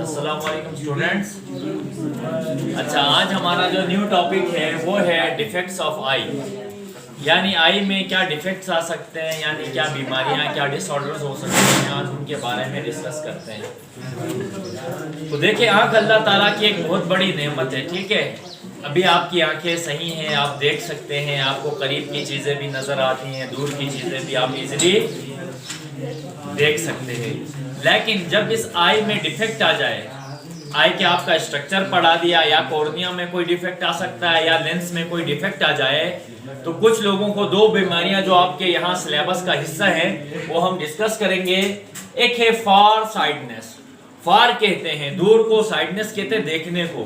अस्सलाम वालेकुम स्टूडेंट्स। अच्छा, आज हमारा जो न्यू टॉपिक है वो है डिफेक्ट्स ऑफ आई, यानी आई में क्या डिफेक्ट्स आ सकते हैं, यानी क्या बीमारियां, क्या डिसऑर्डर्स हो सकते हैं, आज उनके बारे में डिस्कस करते हैं। तो देखिए, आँख अल्लाह ताला की एक बहुत बड़ी नेमत है, ठीक है। अभी आपकी आंखें सही हैं, आप देख सकते हैं, आपको करीब की चीज़ें भी नज़र आती हैं, दूर की चीज़ें भी आप इजीली देख सकते हैं। लेकिन जब इस आई में डिफेक्ट आ जाए, आई के आपका स्ट्रक्चर पढ़ा दिया, या कॉर्निया में कोई डिफेक्ट आ सकता है, या लेंस में कोई डिफेक्ट आ जाए, तो कुछ लोगों को दो बीमारियां जो आपके यहाँ सिलेबस का हिस्सा है वो हम डिस्कस करेंगे। एक है फार साइडनेस, फार कहते हैं दूर को, साइडनेस कहते हैं देखने को।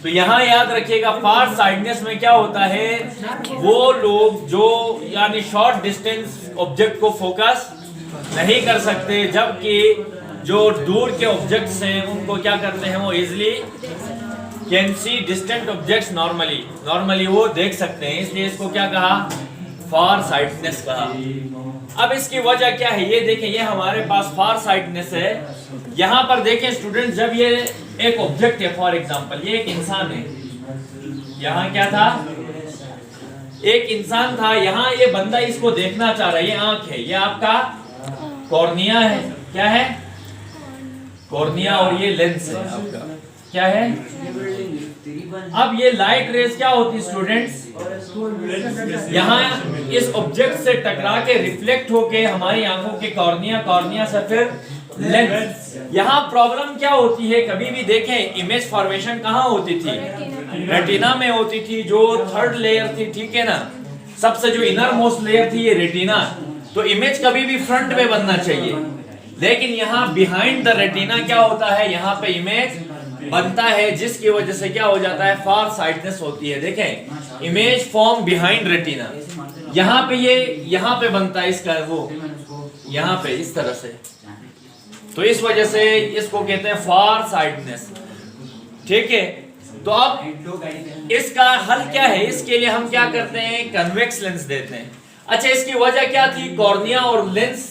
तो यहाँ याद रखिएगा, फार साइडनेस में क्या होता है, वो लोग जो यानी शॉर्ट डिस्टेंस ऑब्जेक्ट को फोकस नहीं कर सकते, जबकि जो दूर के ऑब्जेक्ट्स हैं उनको क्या करते हैं, वो easily can see distant objects normally वो देख सकते हैं, इसलिए इसको क्या कहा, फार साइडनेस कहा। अब इसकी वजह क्या है, ये देखें, ये हमारे पास फार साइडनेस है। यहाँ पर देखें स्टूडेंट, जब ये एक ऑब्जेक्ट है, फॉर एग्जांपल ये एक इंसान है, यहाँ क्या था, एक इंसान था, यहाँ ये बंदा इसको देखना चाह रहा है, ये आंख है, ये आपका कॉर्निया है, क्या है, कॉर्निया, और ये लेंस है आपका, क्या है। अब ये लाइट रेज क्या होती स्टूडेंट्स, यहाँ इस ऑब्जेक्ट से टकरा के रिफ्लेक्ट होके हमारी आंखों के कॉर्निया से फिर लेंस। यहाँ प्रॉब्लम क्या होती है, कभी भी देखें इमेज फॉर्मेशन कहाँ होती थी, रेटिना में होती थी, जो थर्ड लेयर थी, ठीक है ना, सबसे जो इनर मोस्ट लेयर थी ये रेटिना। तो इमेज कभी भी फ्रंट में बनना चाहिए, लेकिन यहाँ बिहाइंड द रेटिना क्या होता है, यहाँ पे इमेज बनता है, जिसकी वजह से क्या हो जाता है, फार साइडनेस होती है। देखें, इमेज फॉर्म बिहाइंड रेटिना, यहाँ पे ये यहाँ पे बनता है इसका, वो यहाँ पे इस तरह से, तो इस वजह से इसको कहते हैं फार साइडनेस, ठीक है। तो अब इसका हल क्या है, इसके लिए हम क्या करते हैं, कन्वेक्स लेंस देते हैं। अच्छा, इसकी वजह क्या थी, कॉर्निया और लेंस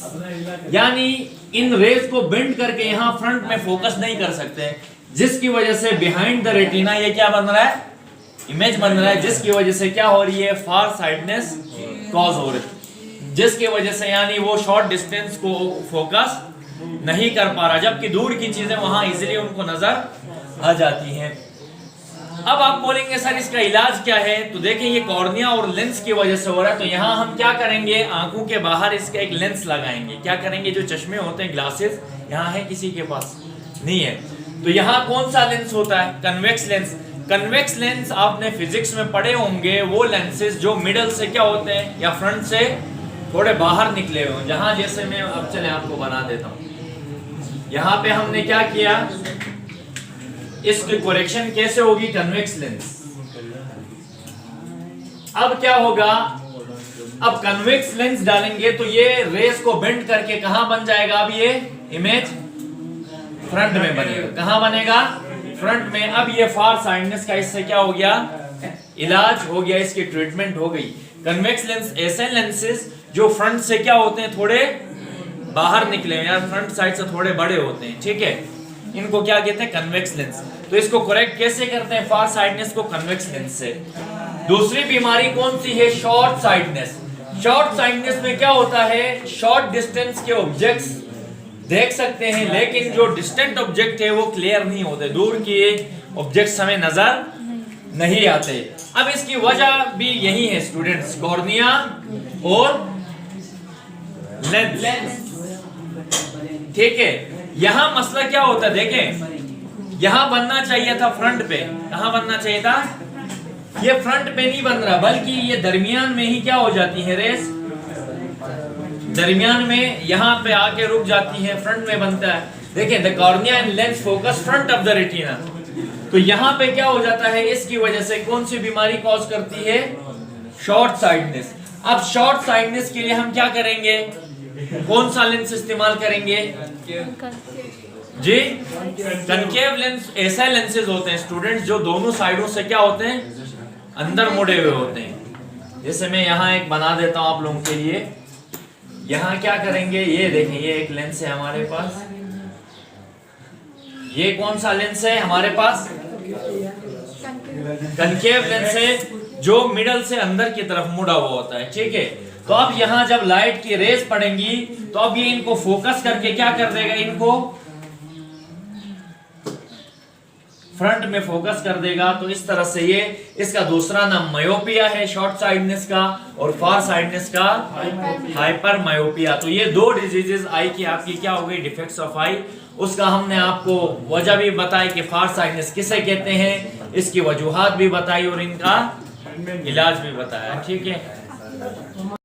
यानी इन रेज को बेंड करके यहाँ फ्रंट में फोकस नहीं कर सकते, जिसकी वजह से बिहाइंड द रेटिना ये क्या बन रहा है, इमेज बन रहा है, जिसकी वजह से क्या हो रही है, फार साइडनेस कॉज हो रही है, जिसकी वजह से यानी वो शॉर्ट डिस्टेंस को फोकस नहीं कर पा रहा, जबकि दूर की चीजें वहां इजीली उनको नजर आ जाती हैं। अब आप बोलेंगे सर इसका इलाज क्या है, तो देखिए ये कॉर्निया और लेंस की वजह से हो रहा है, तो यहाँ हम क्या करेंगे, आंखों के बाहर इसका एक लेंस लगाएंगे। क्या करेंगे, जो चश्मे होते हैं, ग्लासेस, यहाँ है किसी के पास, नहीं है, तो यहाँ कौन सा लेंस होता है, कन्वेक्स लेंस। कन्वेक्स लेंस आपने फिजिक्स में पढ़े होंगे, वो लेंसेज जो मिडल से क्या होते हैं, या फ्रंट से थोड़े बाहर निकले हुए, जहां जैसे मैं अब चले आपको बना देता हूँ। यहाँ पे हमने क्या किया, इसकी करेक्शन कैसे होगी, कन्वेक्स लेंस। अब क्या होगा, अब कन्वेक्स लेंस डालेंगे तो ये रेस को बेंड करके कहां बन जाएगा, अब ये इमेज फ्रंट में बनेगा, कहां बनेगा, फ्रंट में। अब ये फार साइडनेस का इससे क्या हो गया, इलाज हो गया, इसकी ट्रीटमेंट हो गई। कन्वेक्स लेंस ऐसे लेंसेज जो फ्रंट से क्या होते हैं, थोड़े बाहर निकले हैं, यार फ्रंट साइड से थोड़े बड़े होते हैं, ठीक है, इनको क्या कहते हैं, कन्वेक्स लेंस। तो इसको करेक्ट कैसे करते हैं, फार साइडनेस को कन्वेक्स लेंस से। दूसरी बीमारी कौन सी है, शॉर्ट साइडनेस। शॉर्ट साइडनेस में क्या होता है, शॉर्ट डिस्टेंस के ऑब्जेक्ट्स देख सकते हैं, लेकिन जो डिस्टेंट ऑब्जेक्ट है वो क्लियर नहीं होते, दूर के ऑब्जेक्ट्स हमें नजर नहीं आते। अब इसकी वजह भी यही है स्टूडेंट्स, कॉर्निया और लेंस, ठीक है। यहां मसला क्या होता है, देखें, यहां बनना चाहिए था फ्रंट पे, कहां बनना चाहिए था, ये फ्रंट पे नहीं बन रहा, बल्कि ये दरमियान में ही क्या हो जाती है, रेस दरमियान में यहाँ पे आके रुक जाती है, फ्रंट में बनता है। देखें, the cornea and lens focus front of the retina, तो यहाँ पे क्या हो जाता है, इसकी वजह से कौन सी बीमारी कॉज करती है, शॉर्ट साइडनेस। अब शॉर्ट साइडनेस के लिए हम क्या करेंगे, कौन सा लेंस इस्तेमाल करेंगे जी, कनकेव लेंस। ऐसे लेंसेज होते हैं स्टूडेंट्स जो दोनों साइडों से क्या होते हैं, अंदर मुड़े हुए होते हैं। जैसे मैं यहाँ एक बना देता हूँ आप लोगों के लिए, यहाँ क्या करेंगे, ये देखें, ये एक लेंस है हमारे पास, ये कौन सा लेंस है हमारे पास? कनकेव लेंस है, जो मिडल से अंदर की तरफ मुड़ा हुआ होता है, ठीक है। तो अब यहाँ जब लाइट की रेज पड़ेंगी तो अब ये इनको फोकस करके क्या कर देगा, इनको फ्रंट में फोकस कर देगा। तो इस तरह से ये, इसका दूसरा नाम मायोपिया है, शॉर्ट साइडनेस का, और फार साइडनेस का हाइपर मायोपिया। तो ये दो डिजीजेस आई की आपकी क्या हो गई, डिफेक्ट्स ऑफ आई। उसका हमने आपको वजह भी बताई कि फार साइडनेस किसे कहते हैं, इसकी वजूहात भी बताई और इनका इलाज भी बताया, ठीक है।